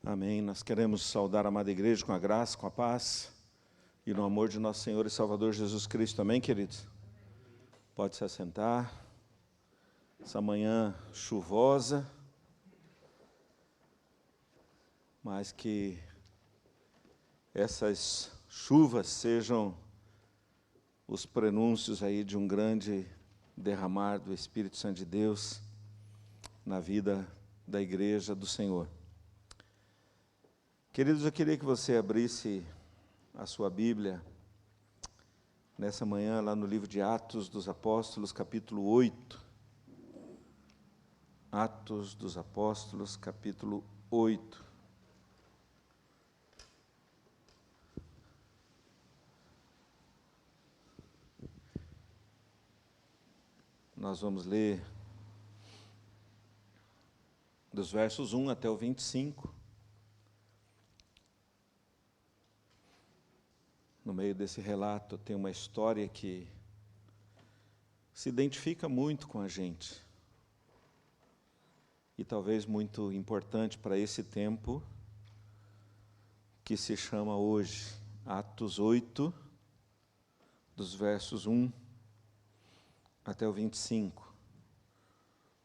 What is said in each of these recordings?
Amém. Nós queremos saudar a amada igreja com a graça, com a paz e no amor de nosso Senhor e Salvador Jesus Cristo. Amém, queridos? Pode se assentar. Essa manhã chuvosa, mas que essas chuvas sejam os prenúncios aí de um grande derramar do Espírito Santo de Deus na vida da igreja do Senhor. Queridos, eu queria que você abrisse a sua Bíblia nessa manhã lá no livro de Atos dos Apóstolos, capítulo 8. Atos dos Apóstolos, capítulo 8. Nós vamos ler dos versos 1 até o 25. No meio desse relato tem uma história que se identifica muito com a gente. E talvez muito importante para esse tempo que se chama hoje. Atos 8, dos versos 1 até o 25.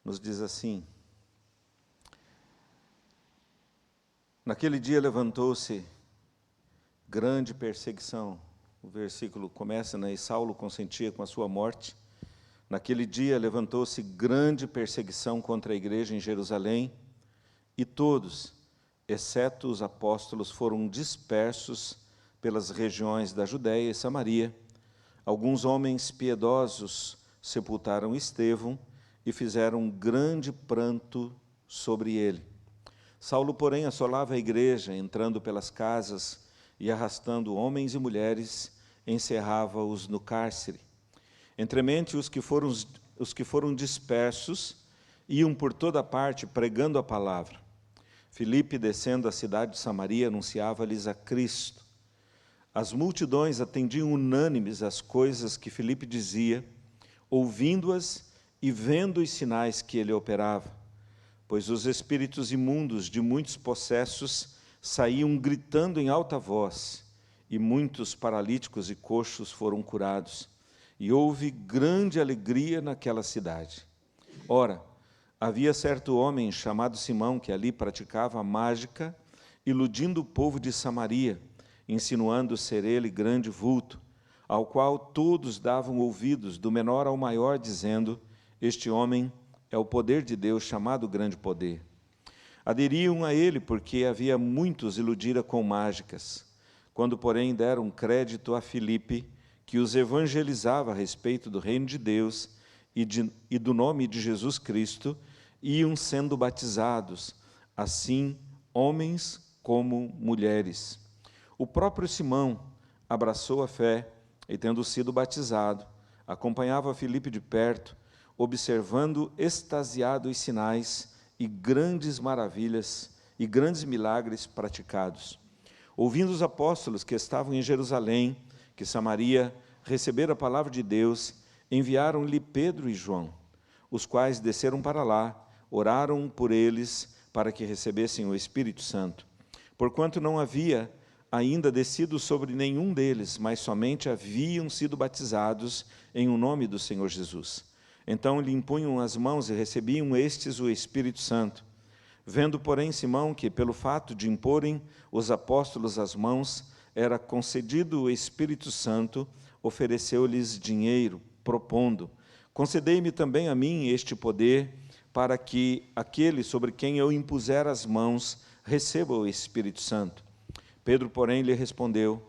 Nos diz assim: Naquele dia levantou-se grande perseguição. O versículo começa, né? E Saulo consentia com a sua morte. Naquele dia levantou-se grande perseguição contra a igreja em Jerusalém, e todos, exceto os apóstolos, foram dispersos pelas regiões da Judéia e Samaria. Alguns homens piedosos sepultaram Estevão e fizeram um grande pranto sobre ele. Saulo, porém, assolava a igreja, entrando pelas casas e arrastando homens e mulheres, encerrava-os no cárcere. Entremente, os que foram dispersos iam por toda parte pregando a palavra. Filipe, descendo a cidade de Samaria, anunciava-lhes a Cristo. As multidões atendiam unânimes às coisas que Filipe dizia, ouvindo-as e vendo os sinais que ele operava, pois os espíritos imundos de muitos possessos saíam gritando em alta voz, e muitos paralíticos e coxos foram curados, e houve grande alegria naquela cidade. Ora, havia certo homem chamado Simão, que ali praticava a mágica, iludindo o povo de Samaria, insinuando ser ele grande vulto, ao qual todos davam ouvidos, do menor ao maior, dizendo: este homem é o poder de Deus, chamado grande poder. Aderiam a ele, porque havia muitos iludira com mágicas. Quando, porém, deram crédito a Filipe, que os evangelizava a respeito do reino de Deus e do nome de Jesus Cristo, iam sendo batizados, assim homens como mulheres. O próprio Simão abraçou a fé e, tendo sido batizado, acompanhava Filipe de perto, observando extasiado os sinais e grandes maravilhas e grandes milagres praticados. Ouvindo os apóstolos que estavam em Jerusalém, que Samaria recebera a palavra de Deus, enviaram-lhe Pedro e João, os quais desceram para lá, oraram por eles para que recebessem o Espírito Santo, porquanto não havia ainda descido sobre nenhum deles, mas somente haviam sido batizados em o nome do Senhor Jesus. Então lhe impunham as mãos e recebiam estes o Espírito Santo. Vendo, porém, Simão que, pelo fato de imporem os apóstolos as mãos, era concedido o Espírito Santo, ofereceu-lhes dinheiro, propondo: concedei-me também a mim este poder, para que aquele sobre quem eu impuser as mãos receba o Espírito Santo. Pedro, porém, lhe respondeu: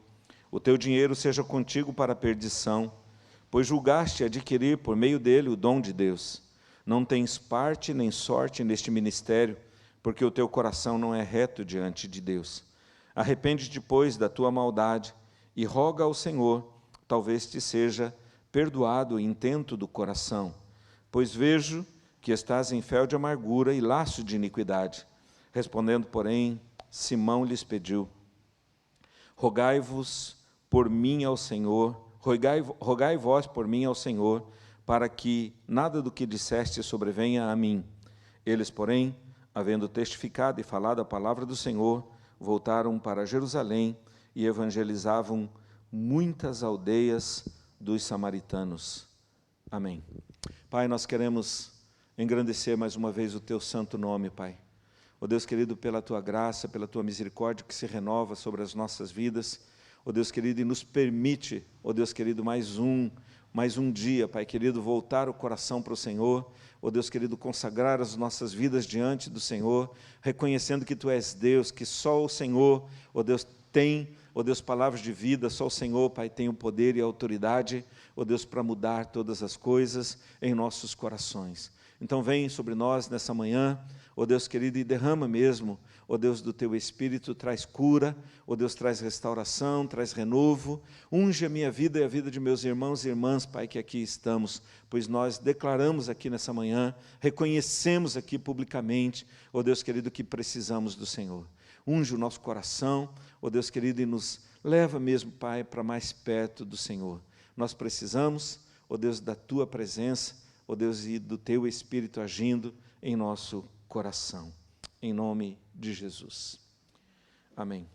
o teu dinheiro seja contigo para a perdição, pois julgaste adquirir por meio dele o dom de Deus. Não tens parte nem sorte neste ministério, porque o teu coração não é reto diante de Deus. Arrepende-te, pois, da tua maldade e roga ao Senhor, talvez te seja perdoado o intento do coração, pois vejo que estás em fel de amargura e laço de iniquidade. Respondendo, porém, Simão lhes pediu: rogai-vos por mim ao Senhor, rogai vós por mim ao Senhor, para que nada do que disseste sobrevenha a mim. Eles, porém, havendo testificado e falado a palavra do Senhor, voltaram para Jerusalém e evangelizavam muitas aldeias dos samaritanos. Amém. Pai, nós queremos engrandecer mais uma vez o Teu santo nome, Pai. Ó Deus querido, pela Tua graça, pela Tua misericórdia que se renova sobre as nossas vidas, ó Deus querido, e nos permite, ó Deus querido, mais um dia, Pai querido, voltar o coração para o Senhor, ó Deus querido, consagrar as nossas vidas diante do Senhor, reconhecendo que Tu és Deus, que só o Senhor, ó Deus, tem, ó Deus, palavras de vida, só o Senhor, Pai, tem o poder e a autoridade, ó Deus, para mudar todas as coisas em nossos corações. Então vem sobre nós nessa manhã, ó Deus querido, e derrama mesmo, ó Deus, do Teu Espírito, traz cura, ó Deus, traz restauração, traz renovo, unge a minha vida e a vida de meus irmãos e irmãs, Pai, que aqui estamos, pois nós declaramos aqui nessa manhã, reconhecemos aqui publicamente, ó Deus querido, que precisamos do Senhor. Unge o nosso coração, ó Deus querido, e nos leva mesmo, Pai, para mais perto do Senhor. Nós precisamos, ó Deus, da Tua presença, ó Deus, e do Teu Espírito agindo em nosso coração, em nome de Jesus. Amém.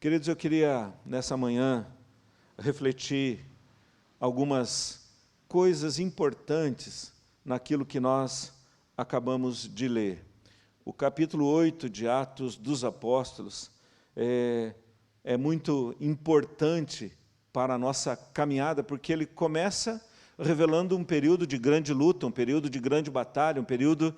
Queridos, eu queria, nessa manhã, refletir algumas coisas importantes naquilo que nós acabamos de ler. O capítulo 8 de Atos dos Apóstolos é muito importante para a nossa caminhada, porque ele começa revelando um período de grande luta, um período de grande batalha, um período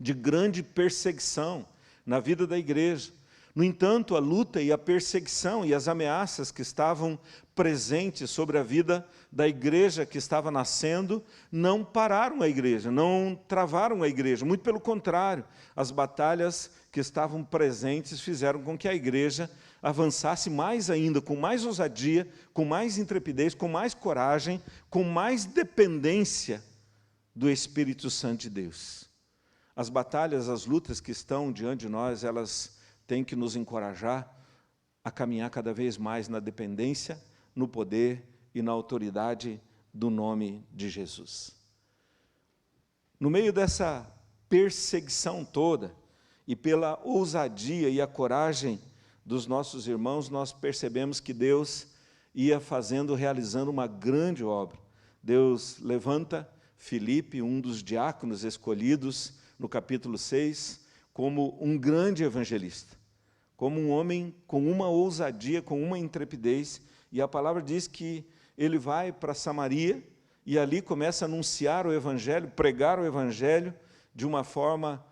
de grande perseguição na vida da igreja. No entanto, a luta e a perseguição e as ameaças que estavam presentes sobre a vida da igreja que estava nascendo não pararam a igreja, não travaram a igreja, muito pelo contrário, as batalhas que estavam presentes fizeram com que a igreja avançasse mais ainda, com mais ousadia, com mais intrepidez, com mais coragem, com mais dependência do Espírito Santo de Deus. As batalhas, as lutas que estão diante de nós, elas têm que nos encorajar a caminhar cada vez mais na dependência, no poder e na autoridade do nome de Jesus. No meio dessa perseguição toda, e pela ousadia e a coragem dos nossos irmãos, nós percebemos que Deus ia realizando uma grande obra. Deus levanta Filipe, um dos diáconos escolhidos, no capítulo 6, como um grande evangelista, como um homem com uma ousadia, com uma intrepidez, e a palavra diz que ele vai para Samaria e ali começa a anunciar o evangelho, pregar o evangelho de uma forma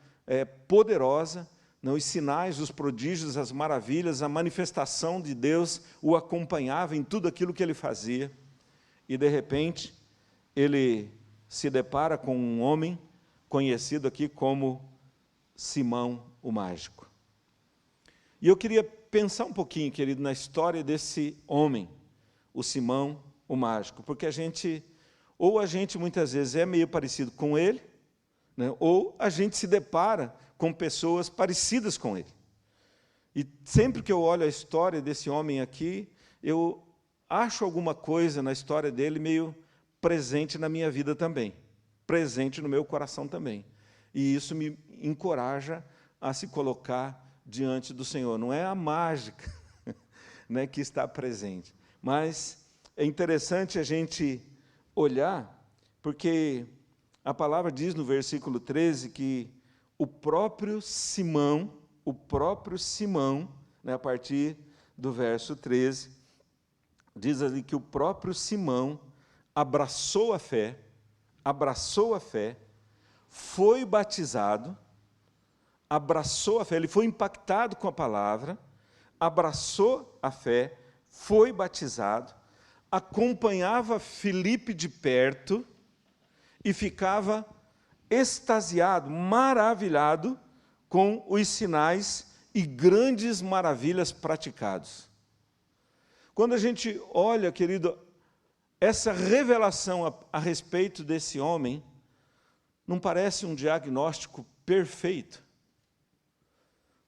poderosa, os sinais, os prodígios, as maravilhas, a manifestação de Deus o acompanhava em tudo aquilo que ele fazia, e de repente ele se depara com um homem conhecido aqui como Simão o Mágico. E eu queria pensar um pouquinho, querido, na história desse homem, o Simão o Mágico, porque a gente muitas vezes é meio parecido com ele, né, ou a gente se depara com pessoas parecidas com ele. E sempre que eu olho a história desse homem aqui, eu acho alguma coisa na história dele meio presente na minha vida também, presente no meu coração também. E isso me encoraja a se colocar diante do Senhor. Não é a mágica né, que está presente, mas é interessante a gente olhar, porque a palavra diz no versículo 13 que o próprio Simão, né, a partir do verso 13, diz ali que o próprio Simão abraçou a fé, foi batizado, ele foi impactado com a palavra, abraçou a fé, foi batizado, acompanhava Filipe de perto e ficava extasiado, maravilhado com os sinais e grandes maravilhas praticados. Quando a gente olha, querido, essa revelação a respeito desse homem, não parece um diagnóstico perfeito?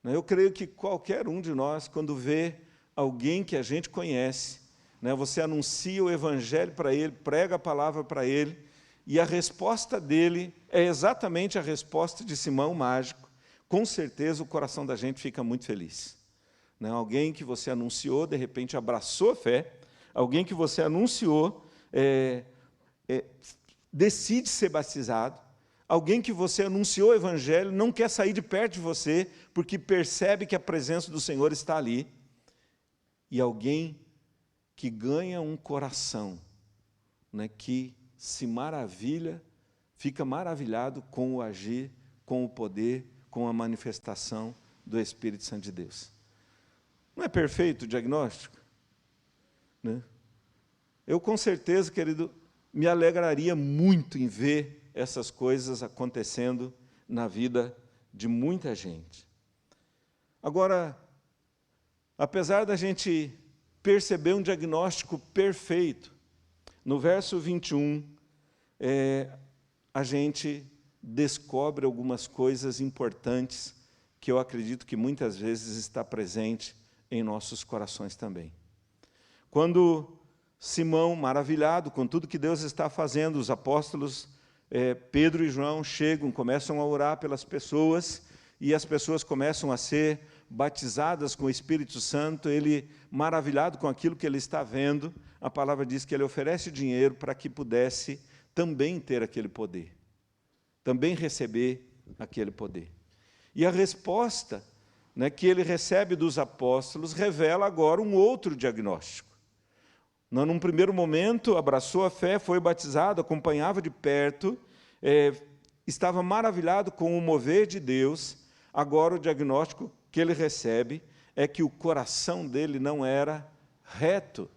Eu creio que qualquer um de nós, quando vê alguém que a gente conhece, você anuncia o evangelho para ele, prega a palavra para ele, e a resposta dele é exatamente a resposta de Simão Mágico, com certeza o coração da gente fica muito feliz. Né? Alguém que você anunciou, de repente abraçou a fé, alguém que você anunciou, decide ser batizado, alguém que você anunciou o Evangelho, não quer sair de perto de você, porque percebe que a presença do Senhor está ali, e alguém que ganha um coração, né, que se maravilha, fica maravilhado com o agir, com o poder, com a manifestação do Espírito Santo de Deus. Não é perfeito o diagnóstico? Né? Eu, com certeza, querido, me alegraria muito em ver essas coisas acontecendo na vida de muita gente. Agora, apesar da gente perceber um diagnóstico perfeito, no verso 21, a gente descobre algumas coisas importantes que eu acredito que muitas vezes está presente em nossos corações também. Quando Simão, maravilhado com tudo que Deus está fazendo, os apóstolos Pedro e João chegam, começam a orar pelas pessoas, e as pessoas começam a ser batizadas com o Espírito Santo. Ele, maravilhado com aquilo que ele está vendo, a palavra diz que ele oferece dinheiro para que pudesse também ter aquele poder, também receber aquele poder. E a resposta, né, que ele recebe dos apóstolos revela agora um outro diagnóstico. Num primeiro momento, abraçou a fé, foi batizado, acompanhava de perto, estava maravilhado com o mover de Deus. Agora o diagnóstico que ele recebe é que o coração dele não era reto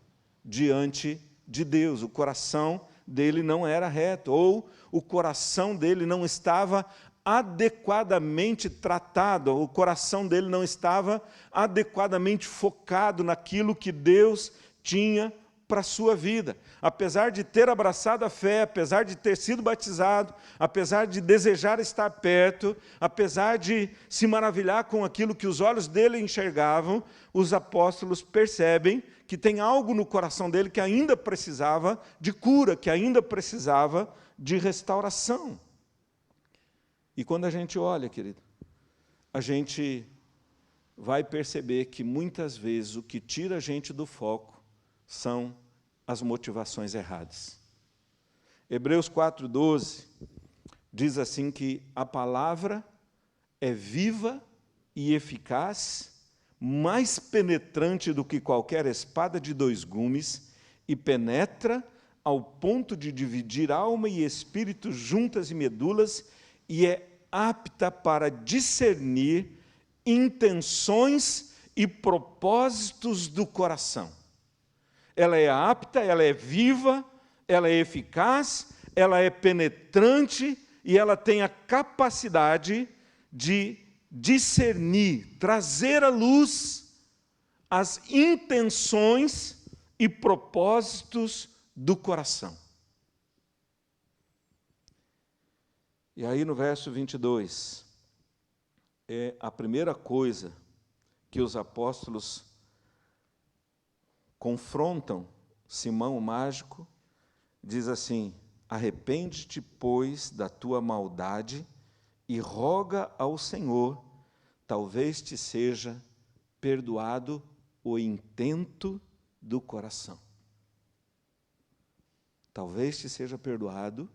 diante de Deus, o coração dele não era reto, ou o coração dele não estava adequadamente tratado, o coração dele não estava adequadamente focado naquilo que Deus tinha para a sua vida. Apesar de ter abraçado a fé, apesar de ter sido batizado, apesar de desejar estar perto, apesar de se maravilhar com aquilo que os olhos dele enxergavam, os apóstolos percebem que tem algo no coração dele que ainda precisava de cura, que ainda precisava de restauração. E quando a gente olha, querido, a gente vai perceber que muitas vezes o que tira a gente do foco são as motivações erradas. Hebreus 4:12 diz assim que a palavra é viva e eficaz, mais penetrante do que qualquer espada de 2 gumes, e penetra ao ponto de dividir alma e espírito, juntas e medulas, e é apta para discernir intenções e propósitos do coração. Ela é apta, ela é viva, ela é eficaz, ela é penetrante e ela tem a capacidade de discernir, trazer à luz as intenções e propósitos do coração. E aí no verso 22, é a primeira coisa que os apóstolos confrontam Simão o mágico, diz assim: arrepende-te, pois, da tua maldade e roga ao Senhor, talvez te seja perdoado o intento do coração. Talvez te seja perdoado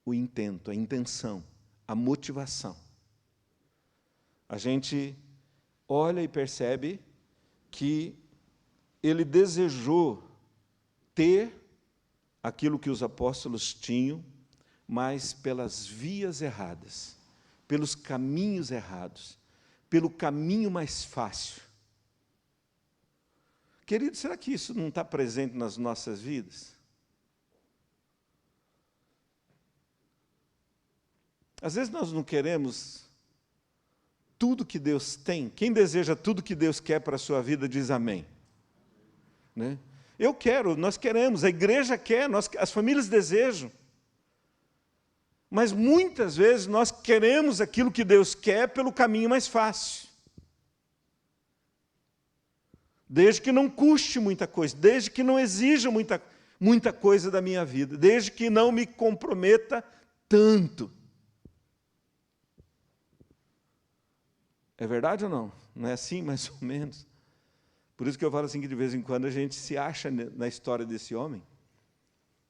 o intento, a intenção, a motivação. A gente olha e percebe que ele desejou ter aquilo que os apóstolos tinham, mas pelas vias erradas, pelos caminhos errados, pelo caminho mais fácil. Querido, será que isso não está presente nas nossas vidas? Às vezes nós não queremos tudo que Deus tem. Quem deseja tudo que Deus quer para a sua vida, diz amém. Né? Eu quero, nós queremos, a igreja quer, as famílias desejam. Mas muitas vezes nós queremos aquilo que Deus quer pelo caminho mais fácil. Desde que não custe muita coisa, desde que não exija muita coisa da minha vida, desde que não me comprometa tanto. É verdade ou não? Não é assim, mais ou menos? Por isso que eu falo assim, que de vez em quando a gente se acha na história desse homem,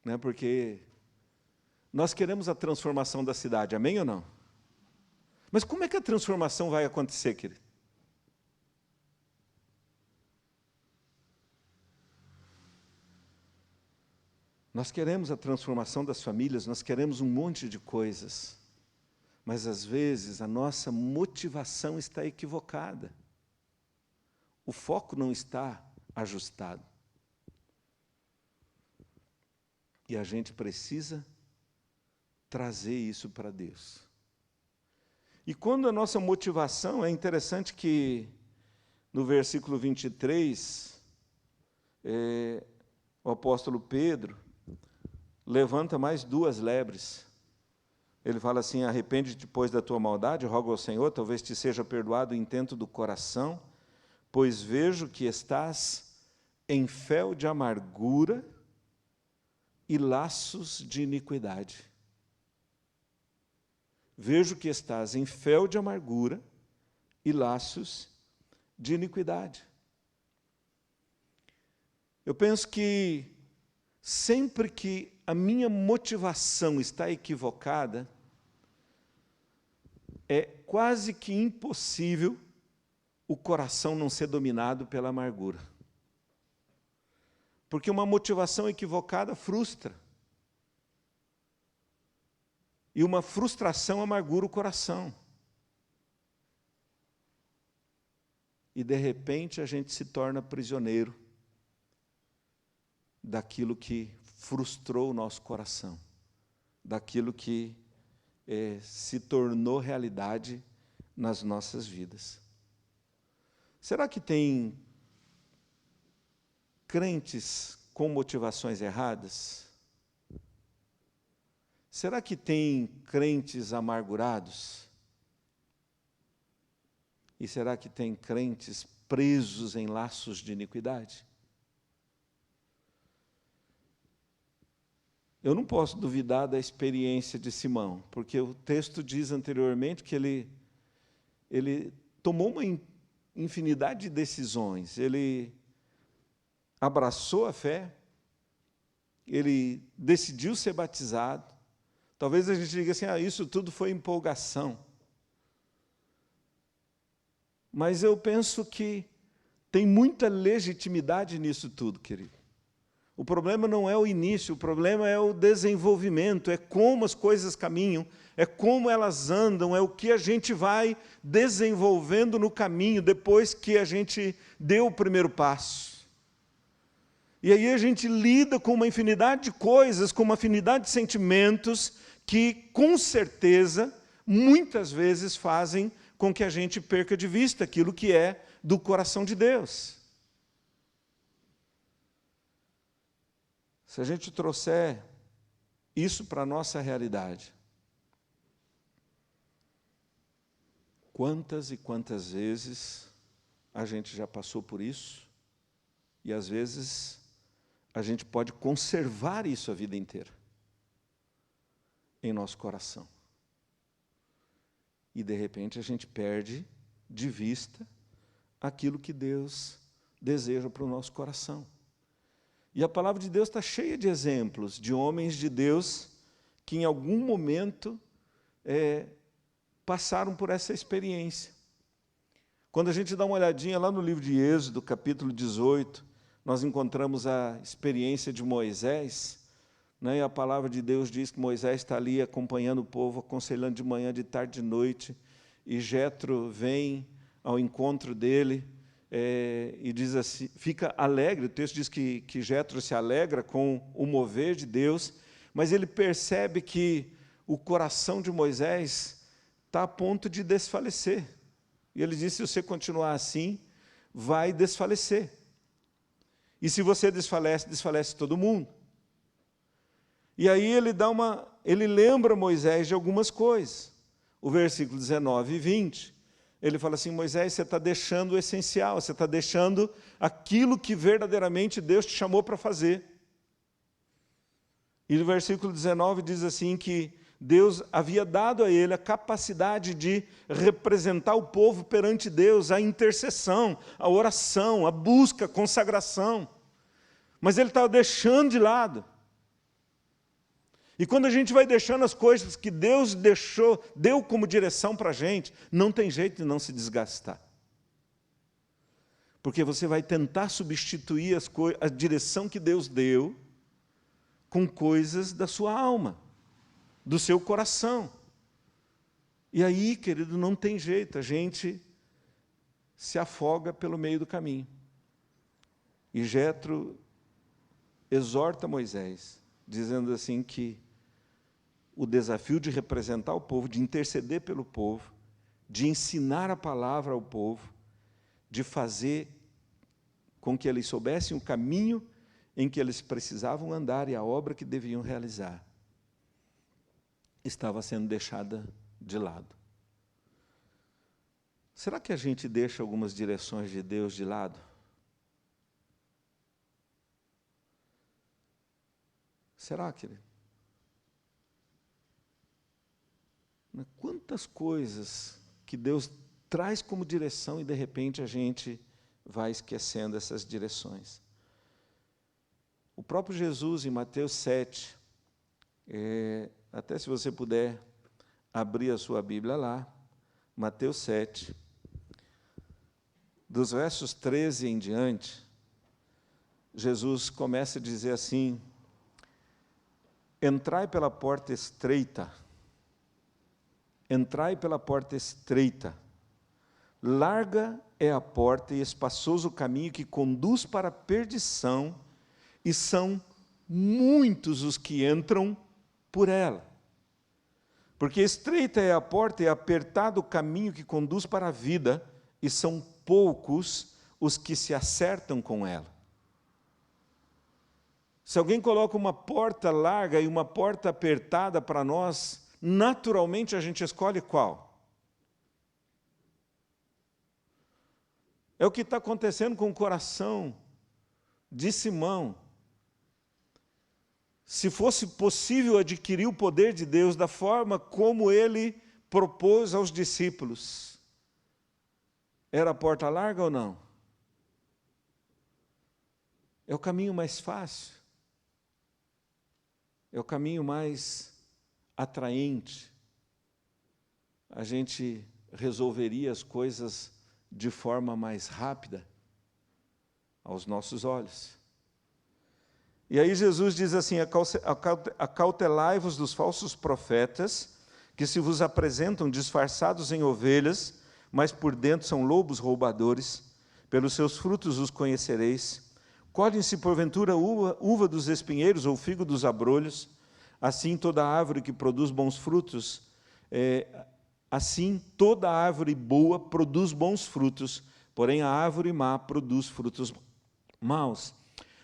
né? Porque nós queremos a transformação da cidade, amém ou não? Mas como é que a transformação vai acontecer, querido? Nós queremos a transformação das famílias, nós queremos um monte de coisas, mas às vezes a nossa motivação está equivocada. O foco não está ajustado. E a gente precisa trazer isso para Deus. E quando a nossa motivação, é interessante que no versículo 23, o apóstolo Pedro levanta mais 2 lebres. Ele fala assim: arrepende-te, pois, da tua maldade, rogo ao Senhor, talvez te seja perdoado o intento do coração, pois vejo que estás em fel de amargura e laços de iniquidade. Vejo que estás em fel de amargura e laços de iniquidade. Eu penso que sempre que a minha motivação está equivocada, é quase que impossível o coração não ser dominado pela amargura. Porque uma motivação equivocada frustra. E uma frustração amargura o coração. E, de repente, a gente se torna prisioneiro daquilo que frustrou o nosso coração, daquilo que se tornou realidade nas nossas vidas. Será que tem crentes com motivações erradas? Será que tem crentes amargurados? E será que tem crentes presos em laços de iniquidade? Eu não posso duvidar da experiência de Simão, porque o texto diz anteriormente que ele tomou uma infinidade de decisões. Ele abraçou a fé, ele decidiu ser batizado. Talvez a gente diga assim: isso tudo foi empolgação. Mas eu penso que tem muita legitimidade nisso tudo, querido. O problema não é o início, o problema é o desenvolvimento, é como as coisas caminham, é como elas andam, é o que a gente vai desenvolvendo no caminho depois que a gente deu o primeiro passo. E aí a gente lida com uma infinidade de coisas, com uma infinidade de sentimentos que, com certeza, muitas vezes fazem com que a gente perca de vista aquilo que é do coração de Deus. Se a gente trouxer isso para a nossa realidade, quantas e quantas vezes a gente já passou por isso, e às vezes a gente pode conservar isso a vida inteira em nosso coração. E de repente a gente perde de vista aquilo que Deus deseja para o nosso coração. E a palavra de Deus está cheia de exemplos de homens de Deus que em algum momento passaram por essa experiência. Quando a gente dá uma olhadinha lá no livro de Êxodo, capítulo 18, nós encontramos a experiência de Moisés, né? E a palavra de Deus diz que Moisés está ali acompanhando o povo, aconselhando de manhã, de tarde, de noite, e Jetro vem ao encontro dele, e diz assim, fica alegre. O texto diz que Jetro se alegra com o mover de Deus, mas ele percebe que o coração de Moisés está a ponto de desfalecer. E ele diz: se você continuar assim, vai desfalecer. E se você desfalece, desfalece todo mundo. E aí ele lembra Moisés de algumas coisas. O versículo 19 e 20, ele fala assim: Moisés, você está deixando o essencial, você está deixando aquilo que verdadeiramente Deus te chamou para fazer. E no versículo 19 diz assim que Deus havia dado a ele a capacidade de representar o povo perante Deus, a intercessão, a oração, a busca, a consagração. Mas ele estava deixando de lado. E quando a gente vai deixando as coisas que Deus deu como direção para a gente, não tem jeito de não se desgastar. Porque você vai tentar substituir a direção que Deus deu com coisas da sua alma, do seu coração. E aí, querido, não tem jeito, a gente se afoga pelo meio do caminho. E Jetro exorta Moisés, dizendo assim que o desafio de representar o povo, de interceder pelo povo, de ensinar a palavra ao povo, de fazer com que eles soubessem o caminho em que eles precisavam andar e a obra que deviam realizar, estava sendo deixada de lado. Será que a gente deixa algumas direções de Deus de lado? Será, querido? Quantas coisas que Deus traz como direção e, de repente, a gente vai esquecendo essas direções. O próprio Jesus, em Mateus 7, até se você puder abrir a sua Bíblia lá, Mateus 7, dos versos 13 em diante, Jesus começa a dizer assim: entrai pela porta estreita, entrai pela porta estreita, larga é a porta e espaçoso o caminho que conduz para a perdição, e são muitos os que entram por ela. Porque estreita é a porta e apertado o caminho que conduz para a vida, e são poucos os que se acertam com ela. Se alguém coloca uma porta larga e uma porta apertada para nós, naturalmente a gente escolhe qual? É o que está acontecendo com o coração de Simão. Se fosse possível adquirir o poder de Deus da forma como ele propôs aos discípulos, era a porta larga ou não? É o caminho mais fácil. É o caminho mais atraente. A gente resolveria as coisas de forma mais rápida aos nossos olhos. E aí Jesus diz assim: acautelai-vos dos falsos profetas, que se vos apresentam disfarçados em ovelhas, mas por dentro são lobos roubadores. Pelos seus frutos os conhecereis. Colhem-se porventura uva dos espinheiros ou figo dos abrolhos? Assim toda árvore que produz bons frutos, assim toda árvore boa produz bons frutos, porém a árvore má produz frutos maus.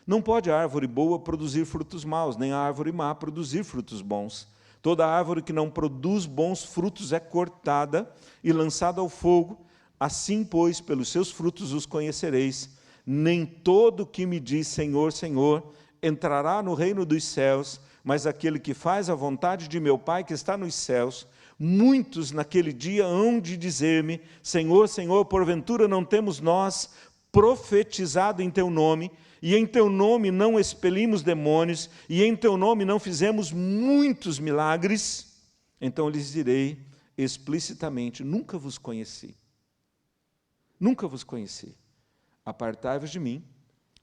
Não pode a árvore boa produzir frutos maus, nem a árvore má produzir frutos bons. Toda árvore que não produz bons frutos é cortada e lançada ao fogo. Assim, pois, pelos seus frutos os conhecereis. Nem todo que me diz Senhor, Senhor, entrará no reino dos céus, mas aquele que faz a vontade de meu Pai que está nos céus. Muitos naquele dia hão de dizer-me: Senhor, Senhor, porventura não temos nós profetizado em teu nome, e em teu nome não expelimos demônios, e em teu nome não fizemos muitos milagres? Então lhes direi explicitamente: nunca vos conheci. Nunca vos conheci. Apartai-vos de mim,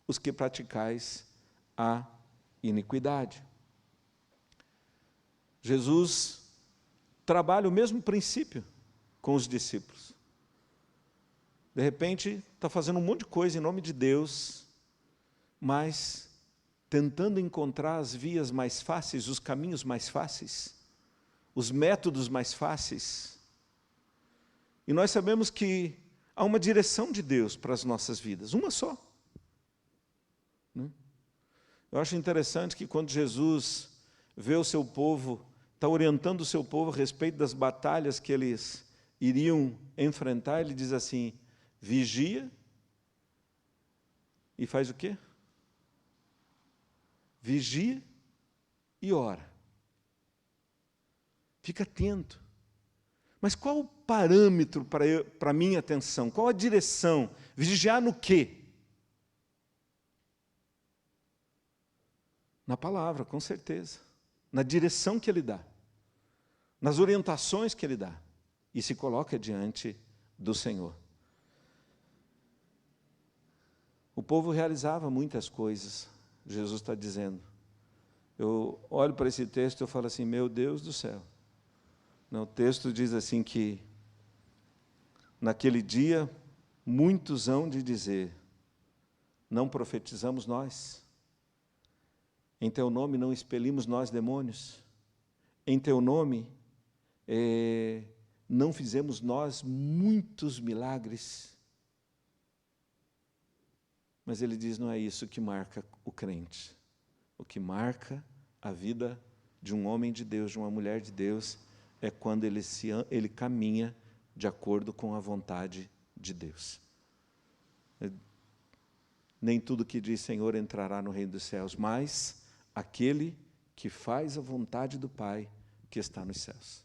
os que praticais a iniquidade. Jesus trabalha o mesmo princípio com os discípulos. De repente, está fazendo um monte de coisa em nome de Deus, mas tentando encontrar as vias mais fáceis, os caminhos mais fáceis, os métodos mais fáceis. E nós sabemos que há uma direção de Deus para as nossas vidas, uma só. Eu acho interessante que quando Jesus vê o seu povo, está orientando o seu povo a respeito das batalhas que eles iriam enfrentar, ele diz assim: vigia e faz o quê? Vigia e ora. Fica atento. Mas qual o parâmetro para a minha atenção? Qual a direção? Vigiar no quê? Na palavra, com certeza. Na direção que Ele dá. Nas orientações que Ele dá. E se coloca diante do Senhor. O povo realizava muitas coisas, Jesus está dizendo. Eu olho para esse texto e eu falo assim, meu Deus do céu. Não, o texto diz assim que, naquele dia, muitos hão de dizer, não profetizamos nós? Em Teu nome não expelimos nós demônios? Em Teu nome não fizemos nós muitos milagres? Mas ele diz, não é isso que marca o crente. O que marca a vida de um homem de Deus, de uma mulher de Deus, é quando ele caminha de acordo com a vontade de Deus. Nem tudo que diz Senhor entrará no reino dos céus, mas aquele que faz a vontade do Pai que está nos céus.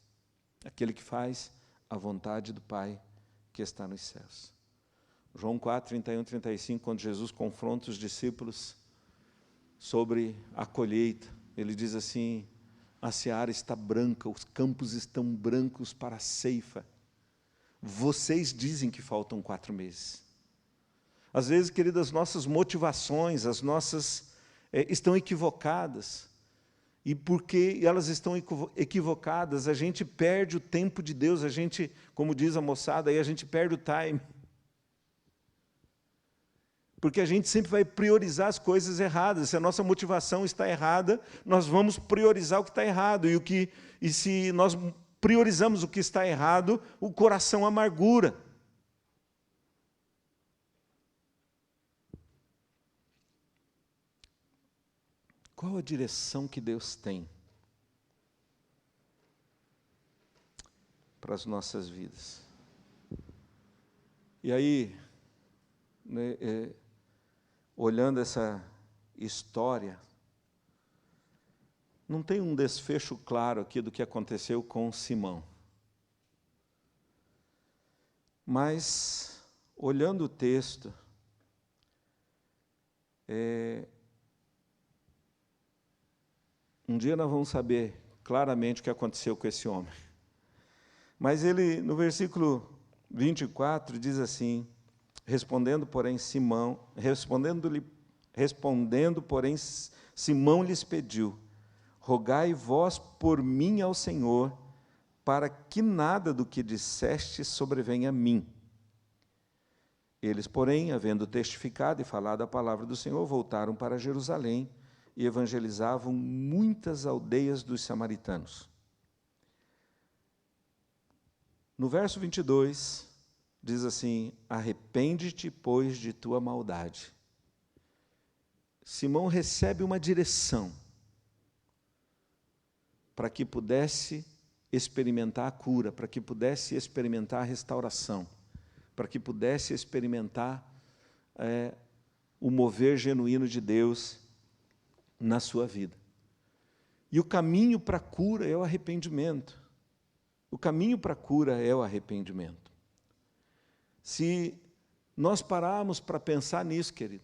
Aquele que faz a vontade do Pai que está nos céus. João 4, 31, 35, quando Jesus confronta os discípulos sobre a colheita, ele diz assim, a seara está branca, os campos estão brancos para a ceifa. Vocês dizem que faltam 4 meses. Às vezes, queridas, nossas motivações, as nossas estão equivocadas. E porque elas estão equivocadas, a gente perde o tempo de Deus, a gente, como diz a moçada, aí a gente perde o time. Porque a gente sempre vai priorizar as coisas erradas. Se a nossa motivação está errada, nós vamos priorizar o que está errado. E se nós priorizamos o que está errado, o coração amargura. Qual a direção que Deus tem para as nossas vidas? E aí, né, olhando essa história, não tem um desfecho claro aqui do que aconteceu com Simão. Mas, olhando o texto, um dia nós vamos saber claramente o que aconteceu com esse homem. Mas ele, no versículo 24, diz assim, respondendo, porém, Simão lhes pediu, rogai vós por mim ao Senhor, para que nada do que disseste sobrevenha a mim. Eles, porém, havendo testificado e falado a palavra do Senhor, voltaram para Jerusalém e evangelizavam muitas aldeias dos samaritanos. No verso 22, diz assim, arrepende-te, pois, de tua maldade. Simão recebe uma direção para que pudesse experimentar a cura, para que pudesse experimentar a restauração, para que pudesse experimentar o mover genuíno de Deus na sua vida. E o caminho para a cura é o arrependimento. O caminho para a cura é o arrependimento. Se nós pararmos para pensar nisso, querido,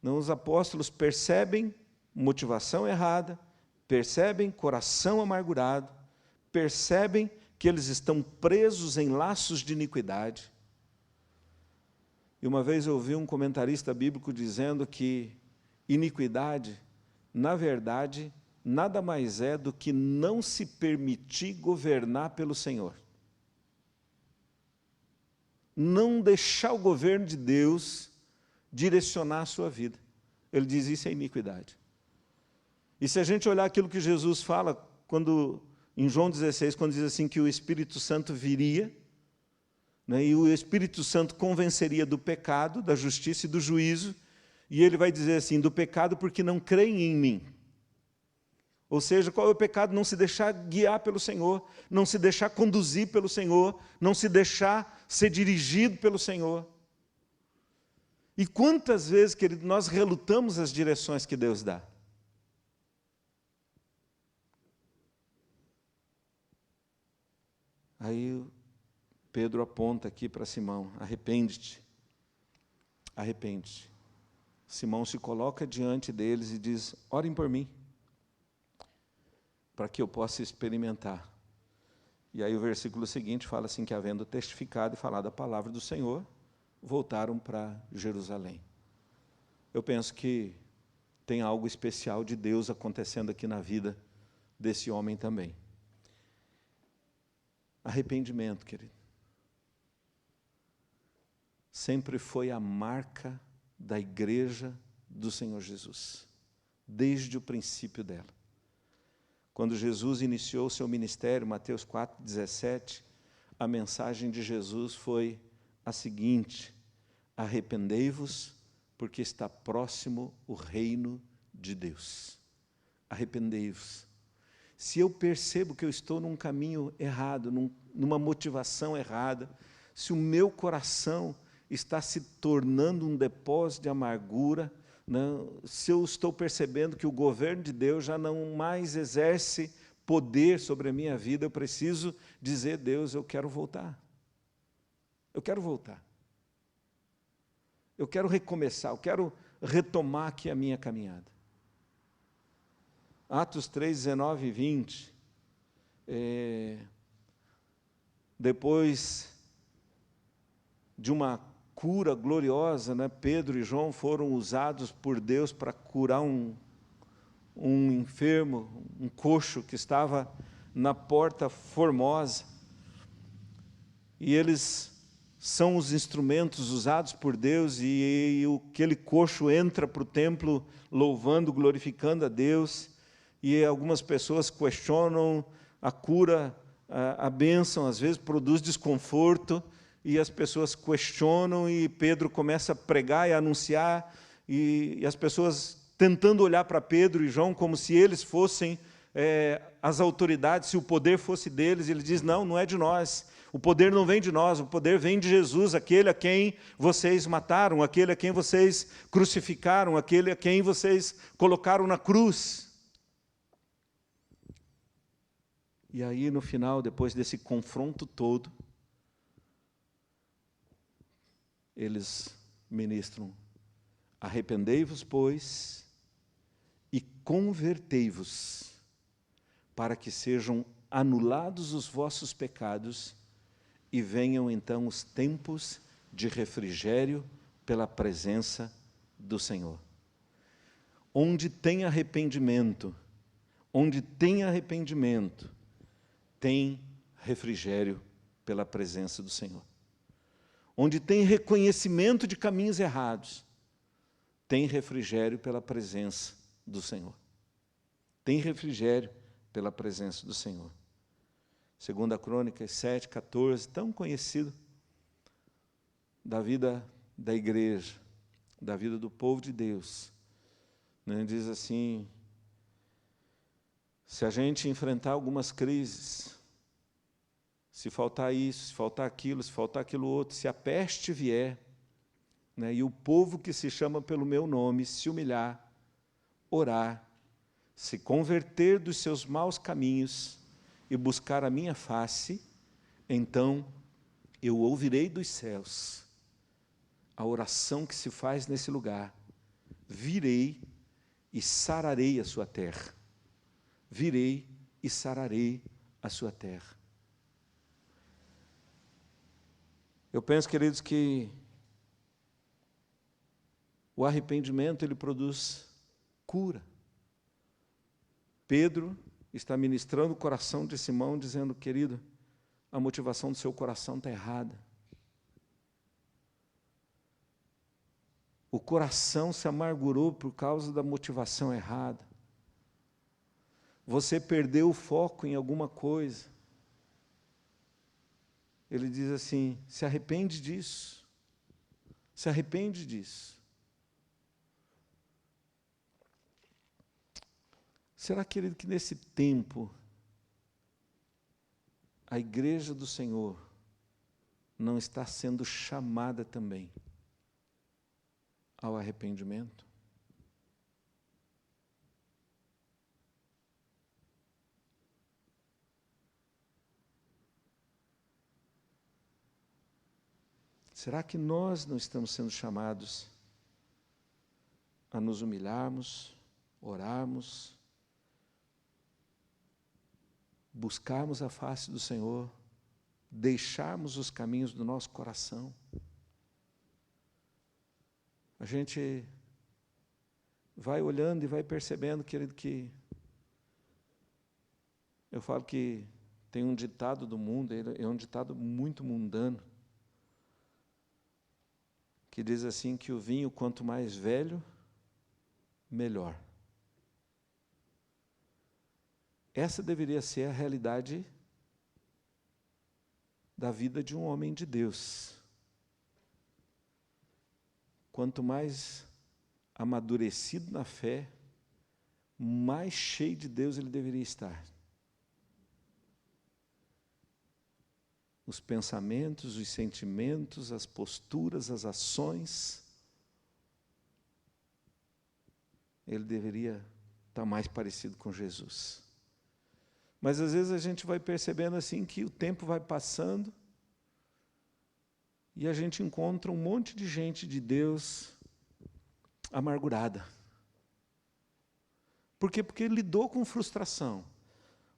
os apóstolos percebem motivação errada, percebem coração amargurado, percebem que eles estão presos em laços de iniquidade. E uma vez eu ouvi um comentarista bíblico dizendo que iniquidade, na verdade, nada mais é do que não se permitir governar pelo Senhor. Não deixar o governo de Deus direcionar a sua vida. Ele diz isso é iniquidade. E se a gente olhar aquilo que Jesus fala, em João 16, quando diz assim que o Espírito Santo viria, né, e o Espírito Santo convenceria do pecado, da justiça e do juízo, e ele vai dizer assim, do pecado porque não creem em mim. Ou seja, qual é o pecado? Não se deixar guiar pelo Senhor, não se deixar conduzir pelo Senhor, não se deixar ser dirigido pelo Senhor. E quantas vezes, querido, nós relutamos as direções que Deus dá? Aí Pedro aponta aqui para Simão: arrepende-te, arrepende-te. Simão se coloca diante deles e diz: orem por mim, para que eu possa experimentar. E aí o versículo seguinte fala assim, que havendo testificado e falado a palavra do Senhor, voltaram para Jerusalém. Eu penso que tem algo especial de Deus acontecendo aqui na vida desse homem também. Arrependimento, querido, sempre foi a marca da igreja do Senhor Jesus, desde o princípio dela. Quando Jesus iniciou o seu ministério, Mateus 4,17, a mensagem de Jesus foi a seguinte: arrependei-vos, porque está próximo o reino de Deus. Arrependei-vos. Se eu percebo que eu estou num caminho errado, numa motivação errada, se o meu coração está se tornando um depósito de amargura, se eu estou percebendo que o governo de Deus já não mais exerce poder sobre a minha vida, eu preciso dizer: Deus, eu quero voltar. Eu quero voltar. Eu quero recomeçar, eu quero retomar aqui a minha caminhada. Atos 3, 19 e 20, depois de uma cura gloriosa, Pedro e João foram usados por Deus para curar um enfermo, um coxo que estava na Porta Formosa, e eles são os instrumentos usados por Deus, e aquele coxo entra para o templo louvando, glorificando a Deus, e algumas pessoas questionam a cura, a bênção, às vezes produz desconforto, e as pessoas questionam, e Pedro começa a pregar e a anunciar, e as pessoas tentando olhar para Pedro e João como se eles fossem as autoridades, se o poder fosse deles. Ele diz: não, não é de nós, o poder não vem de nós, o poder vem de Jesus, aquele a quem vocês mataram, aquele a quem vocês crucificaram, aquele a quem vocês colocaram na cruz. E aí, no final, depois desse confronto todo, eles ministram: arrependei-vos, pois, e convertei-vos, para que sejam anulados os vossos pecados e venham então os tempos de refrigério pela presença do Senhor. Onde tem arrependimento, tem refrigério pela presença do Senhor. Onde tem reconhecimento de caminhos errados, tem refrigério pela presença do Senhor. Tem refrigério pela presença do Senhor. 2 Crônicas 7, 14, tão conhecido da vida da igreja, da vida do povo de Deus, diz assim: se a gente enfrentar algumas crises, se faltar isso, se faltar aquilo outro, se a peste vier, e o povo que se chama pelo meu nome se humilhar, orar, se converter dos seus maus caminhos e buscar a minha face, então eu ouvirei dos céus a oração que se faz nesse lugar, virei e sararei a sua terra. Virei e sararei a sua terra. Eu penso, queridos, que o arrependimento, ele produz cura. Pedro está ministrando o coração de Simão, dizendo: querido, a motivação do seu coração está errada. O coração se amargurou por causa da motivação errada. Você perdeu o foco em alguma coisa. Ele diz assim: se arrepende disso. Se arrepende disso. Será, querido, que nesse tempo a igreja do Senhor não está sendo chamada também ao arrependimento? Será que nós não estamos sendo chamados a nos humilharmos, orarmos, buscarmos a face do Senhor, deixarmos os caminhos do nosso coração? A gente vai olhando e vai percebendo, querido, que eu falo que tem um ditado do mundo, é um ditado muito mundano, que diz assim que o vinho, quanto mais velho, melhor. Essa deveria ser a realidade da vida de um homem de Deus. Quanto mais amadurecido na fé, mais cheio de Deus ele deveria estar. Os pensamentos, os sentimentos, as posturas, as ações, ele deveria estar mais parecido com Jesus. Mas às vezes a gente vai percebendo assim que o tempo vai passando e a gente encontra um monte de gente de Deus amargurada. Por quê? Porque lidou com frustração.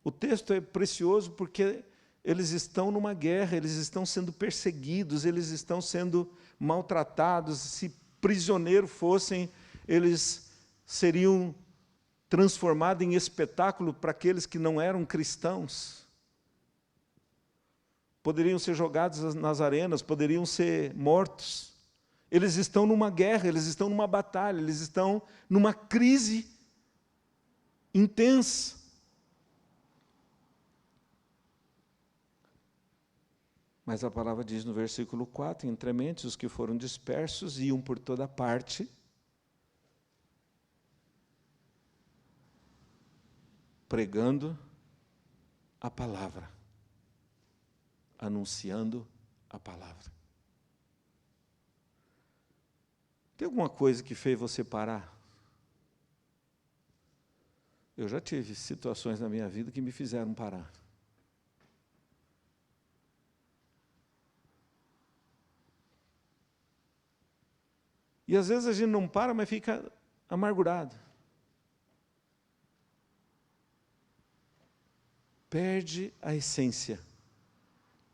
O texto é precioso porque eles estão numa guerra, eles estão sendo perseguidos, eles estão sendo maltratados. Se prisioneiro fossem, eles seriam transformados em espetáculo para aqueles que não eram cristãos. Poderiam ser jogados nas arenas, poderiam ser mortos. Eles estão numa guerra, eles estão numa batalha, eles estão numa crise intensa. Mas a palavra diz no versículo 4, entremente os que foram dispersos iam por toda parte, pregando a palavra, anunciando a palavra. Tem alguma coisa que fez você parar? Eu já tive situações na minha vida que me fizeram parar. E às vezes a gente não para, mas fica amargurado. Perde a essência,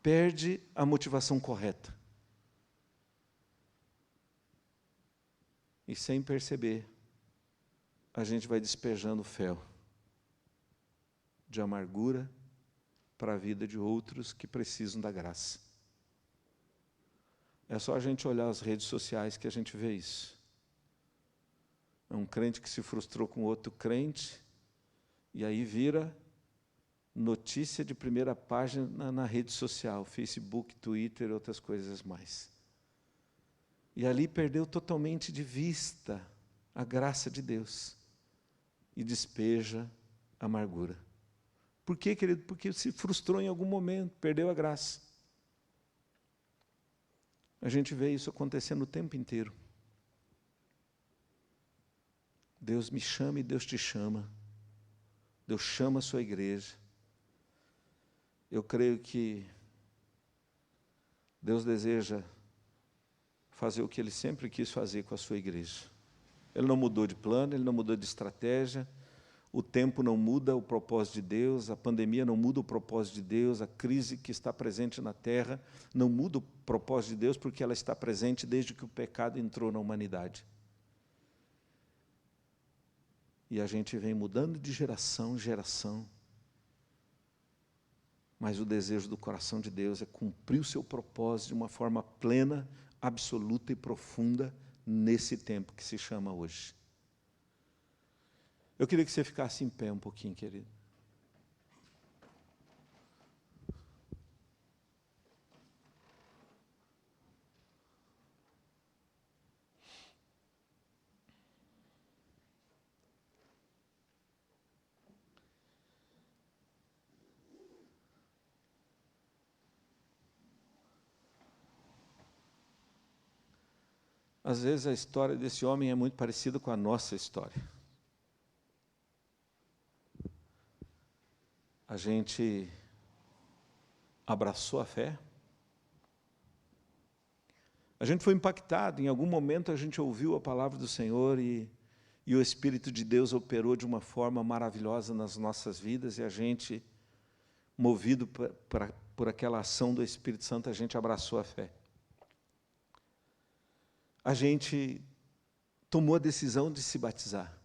perde a motivação correta. E sem perceber, a gente vai despejando fel de amargura para a vida de outros que precisam da graça. É só a gente olhar as redes sociais que a gente vê isso. É um crente que se frustrou com outro crente, e aí vira notícia de primeira página na rede social, Facebook, Twitter e outras coisas mais. E ali perdeu totalmente de vista a graça de Deus e despeja amargura. Por quê, querido? Porque se frustrou em algum momento, perdeu a graça. A gente vê isso acontecendo o tempo inteiro. Deus me chama e Deus te chama. Deus chama a sua igreja. Eu creio que Deus deseja fazer o que Ele sempre quis fazer com a sua igreja. Ele não mudou de plano, Ele não mudou de estratégia, o tempo não muda o propósito de Deus, a pandemia não muda o propósito de Deus, a crise que está presente na terra não muda o propósito de Deus, porque ela está presente desde que o pecado entrou na humanidade. E a gente vem mudando de geração em geração, mas o desejo do coração de Deus é cumprir o seu propósito de uma forma plena, absoluta e profunda nesse tempo que se chama hoje. Eu queria que você ficasse em pé um pouquinho, querido. Às vezes a história desse homem é muito parecida com a nossa história. A gente abraçou a fé, A gente foi impactado, em algum momento a gente ouviu a palavra do Senhor e o Espírito de Deus operou de uma forma maravilhosa nas nossas vidas e a gente, movido por aquela ação do Espírito Santo, a gente abraçou a fé. A gente tomou a decisão de se batizar.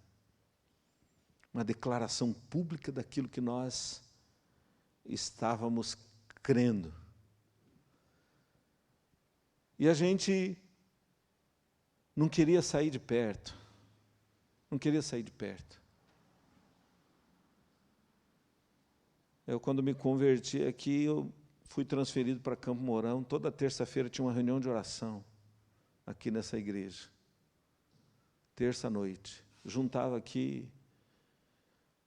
Uma declaração pública daquilo que nós estávamos crendo. E a gente não queria sair de perto. Não queria sair de perto. Eu, quando me converti aqui, eu fui transferido para Campo Mourão. Toda terça-feira tinha uma reunião de oração aqui nessa igreja. Terça-noite. Juntava aqui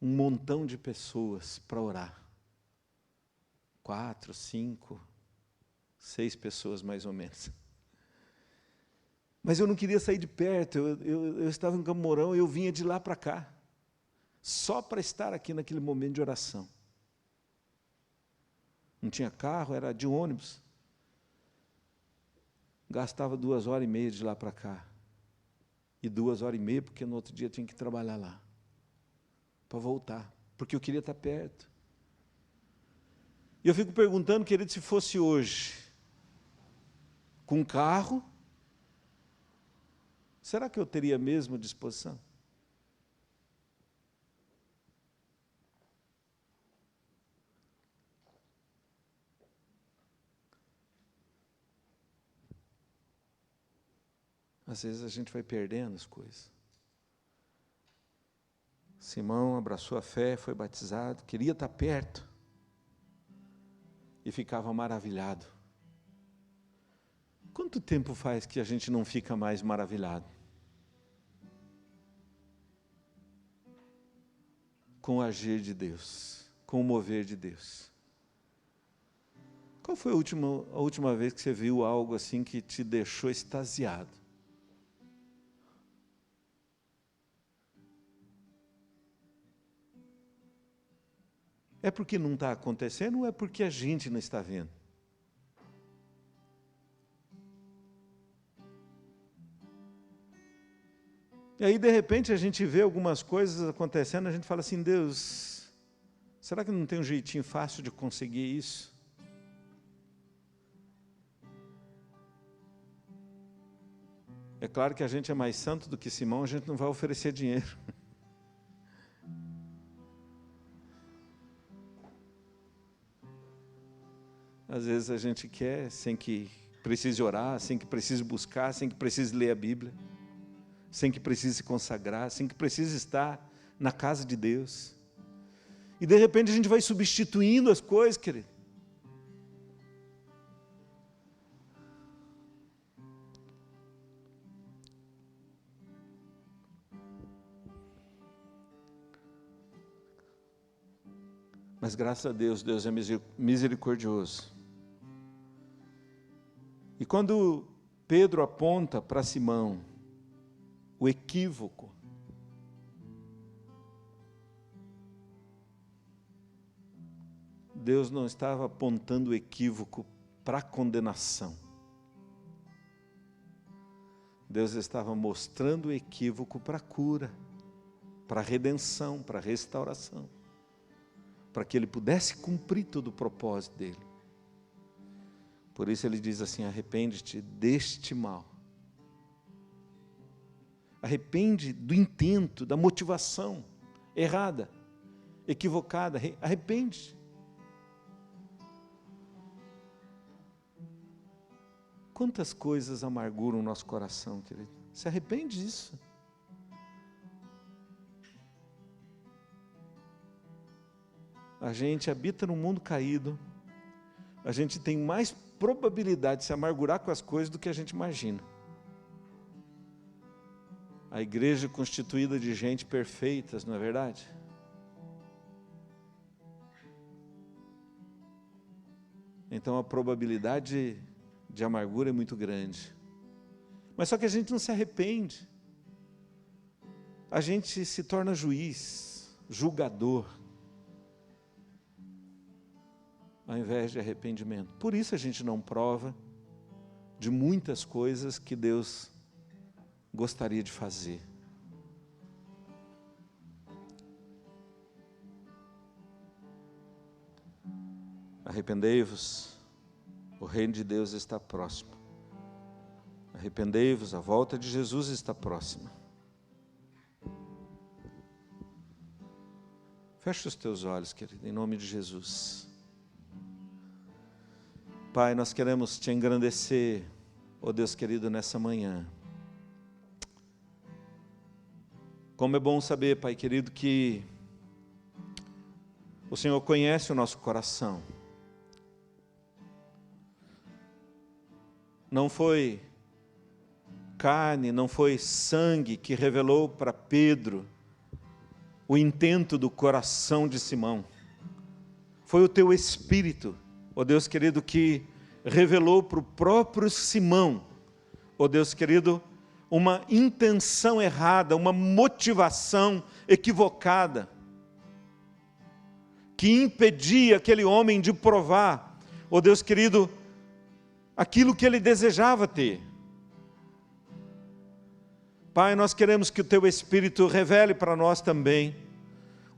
um montão de pessoas para orar. 4, 5, 6 pessoas mais ou menos. Mas eu não queria sair de perto, eu estava em Campo Mourão e eu vinha de lá para cá, só para estar aqui naquele momento de oração. Não tinha carro, era de ônibus. Gastava 2h30 de lá para cá. E 2h30 porque no outro dia tinha que trabalhar lá. Para voltar, porque eu queria estar perto. E eu fico perguntando, querido, se fosse hoje, com carro, será que eu teria a mesma disposição? Às vezes a gente vai perdendo as coisas. Simão abraçou a fé, foi batizado, queria estar perto. E ficava maravilhado. Quanto tempo faz que a gente não fica mais maravilhado? Com o agir de Deus, com o mover de Deus. Qual foi a última vez que você viu algo assim que te deixou extasiado? É porque não está acontecendo ou é porque a gente não está vendo? E aí, de repente, a gente vê algumas coisas acontecendo, a gente fala assim, Deus, será que não tem um jeitinho fácil de conseguir isso? É claro que a gente é mais santo do que Simão, a gente não vai oferecer dinheiro. Às vezes a gente quer, sem que precise orar, sem que precise buscar, sem que precise ler a Bíblia, sem que precise se consagrar, sem que precise estar na casa de Deus. E de repente a gente vai substituindo as coisas, querido. Mas graças a Deus, Deus é misericordioso. E quando Pedro aponta para Simão o equívoco, Deus não estava apontando o equívoco para a condenação. Deus estava mostrando o equívoco para a cura, para a redenção, para a restauração, para que ele pudesse cumprir todo o propósito dele. Por isso ele diz assim, arrepende-te deste mal. Arrepende do intento, da motivação errada, equivocada, arrepende. Quantas coisas amarguram o nosso coração, querido? Se arrepende disso. A gente habita num mundo caído, a gente tem mais probabilidade de se amargurar com as coisas do que a gente imagina. A igreja é constituída de gente perfeitas, não é verdade? Então a probabilidade de amargura é muito grande. Mas só que a gente não se arrepende. A gente se torna juiz, julgador, ao invés de arrependimento. Por isso a gente não prova, de muitas coisas que Deus gostaria de fazer. Arrependei-vos, o reino de Deus está próximo. Arrependei-vos, a volta de Jesus está próxima. Feche os teus olhos, querido, em nome de Jesus. Pai, nós queremos te engrandecer, ó Deus querido, nessa manhã. Como é bom saber, Pai querido, que o Senhor conhece o nosso coração. Não foi carne, não foi sangue que revelou para Pedro o intento do coração de Simão. Foi o teu Espírito, ó Deus querido, que revelou para o próprio Simão, ó Deus querido, uma intenção errada, uma motivação equivocada, que impedia aquele homem de provar, ó Deus querido, aquilo que ele desejava ter. Pai, nós queremos que o teu Espírito revele para nós também.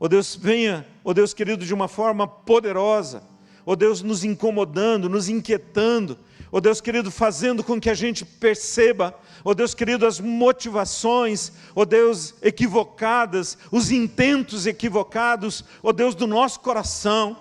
Ó Deus, venha, ó Deus querido, de uma forma poderosa. Ó Deus, nos incomodando, nos inquietando. Ó Deus querido, fazendo com que a gente perceba, ó Deus querido, as motivações, ó Deus, equivocadas, os intentos equivocados, ó Deus, do nosso coração.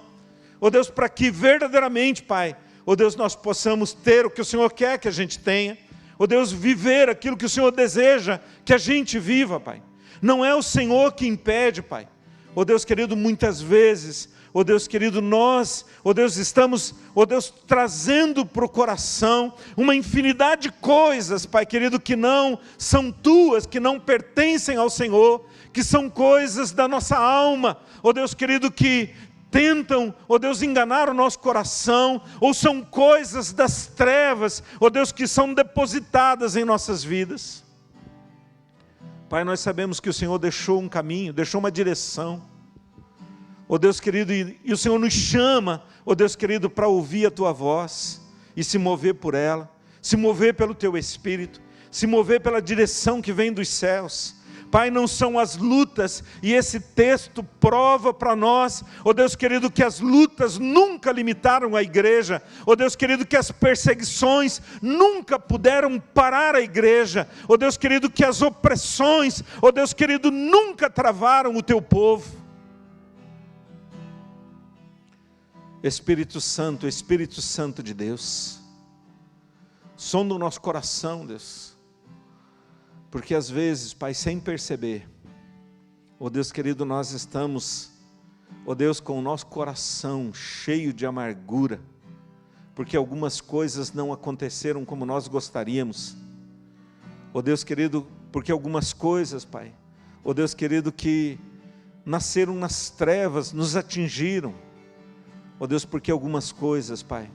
Ó Deus, para que verdadeiramente, Pai, ó Deus, nós possamos ter o que o Senhor quer que a gente tenha. Ó Deus, viver aquilo que o Senhor deseja que a gente viva, Pai. Não é o Senhor que impede, Pai. Ó Deus querido, muitas vezes, ó Deus querido, nós, ó Deus, estamos, ó Deus, trazendo para o coração uma infinidade de coisas, Pai querido, que não são tuas, que não pertencem ao Senhor, que são coisas da nossa alma, ó Deus querido, que tentam, ó Deus, enganar o nosso coração, ou são coisas das trevas, ó Deus, que são depositadas em nossas vidas. Pai, nós sabemos que o Senhor deixou um caminho, deixou uma direção, ó Deus querido, e o Senhor nos chama, ó Deus querido, para ouvir a Tua voz, e se mover por ela, se mover pelo Teu Espírito, se mover pela direção que vem dos céus. Pai, não são as lutas, e esse texto prova para nós, ó Deus querido, que as lutas nunca limitaram a igreja, ó Deus querido, que as perseguições nunca puderam parar a igreja, ó Deus querido, que as opressões, ó Deus querido, nunca travaram o teu povo. Espírito Santo de Deus, sonda o nosso coração, Deus, porque às vezes, Pai, sem perceber, ó Deus querido, nós estamos, ó Deus, com o nosso coração cheio de amargura, porque algumas coisas não aconteceram como nós gostaríamos, ó Deus querido, porque algumas coisas, Pai, ó Deus querido, que nasceram nas trevas, nos atingiram, ó Deus, porque algumas coisas, Pai,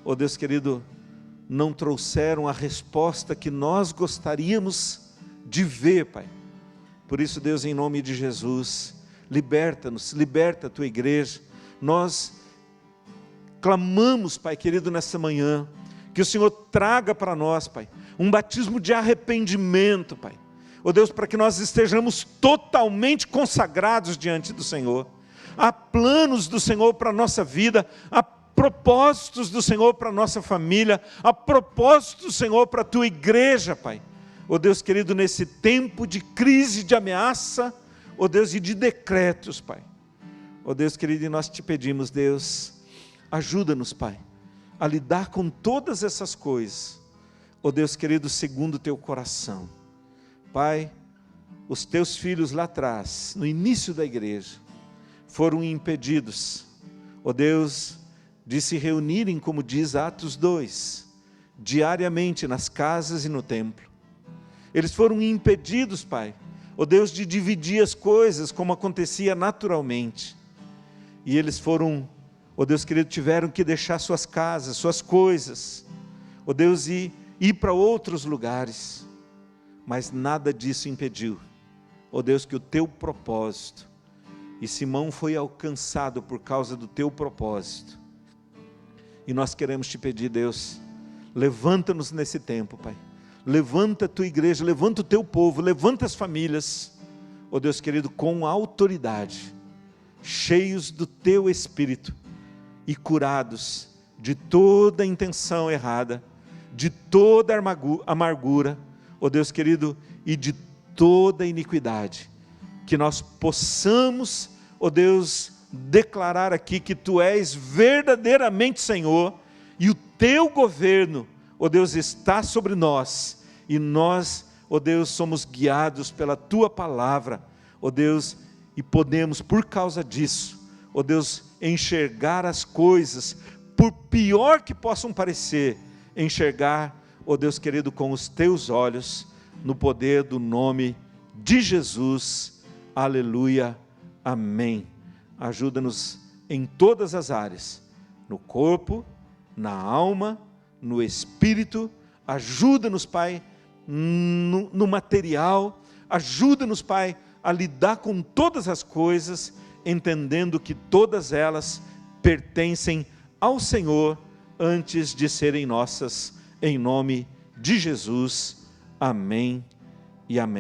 ó Deus querido, não trouxeram a resposta que nós gostaríamos de ver, Pai. Por isso, Deus, em nome de Jesus, liberta-nos, liberta a Tua igreja. Nós clamamos, Pai querido, nessa manhã, que o Senhor traga para nós, Pai, um batismo de arrependimento, Pai. Ó Deus, para que nós estejamos totalmente consagrados diante do Senhor. Há planos do Senhor para a nossa vida, há propósitos do Senhor para a nossa família, há propósitos do Senhor para a Tua igreja, Pai. Ó Deus querido, nesse tempo de crise, de ameaça, ó Deus, e de decretos, Pai. Ó Deus querido, e nós te pedimos, Deus, ajuda-nos, Pai, a lidar com todas essas coisas, ó Deus querido, segundo o Teu coração. Pai, os Teus filhos lá atrás, no início da igreja, foram impedidos, ó Deus, de se reunirem, como diz Atos 2, diariamente nas casas e no templo. Eles foram impedidos, Pai, ó Deus, de dividir as coisas como acontecia naturalmente. E eles foram, ó Deus querido, tiveram que deixar suas casas, suas coisas, ó Deus, e ir para outros lugares. Mas nada disso impediu, ó Deus, que o Teu propósito, e Simão foi alcançado por causa do Teu propósito. E nós queremos Te pedir, Deus, Levanta-nos nesse tempo, Pai. Levanta a tua igreja, levanta o teu povo, levanta as famílias, ó Deus querido, com autoridade, cheios do teu Espírito e curados de toda intenção errada, de toda amargura, ó Deus querido, e de toda iniquidade. Que nós possamos, ó Deus, declarar aqui que Tu és verdadeiramente Senhor, e o Teu governo, ó Deus, está sobre nós, e nós, ó Deus, somos guiados pela Tua palavra, ó Deus, e podemos, por causa disso, ó Deus, enxergar as coisas, por pior que possam parecer, enxergar, ó Deus querido, com os Teus olhos, no poder do nome de Jesus. Aleluia, amém. Ajuda-nos em todas as áreas, no corpo, na alma, no espírito. Ajuda-nos, Pai, no material. Ajuda-nos, Pai, a lidar com todas as coisas, entendendo que todas elas pertencem ao Senhor antes de serem nossas, em nome de Jesus. Amém e amém.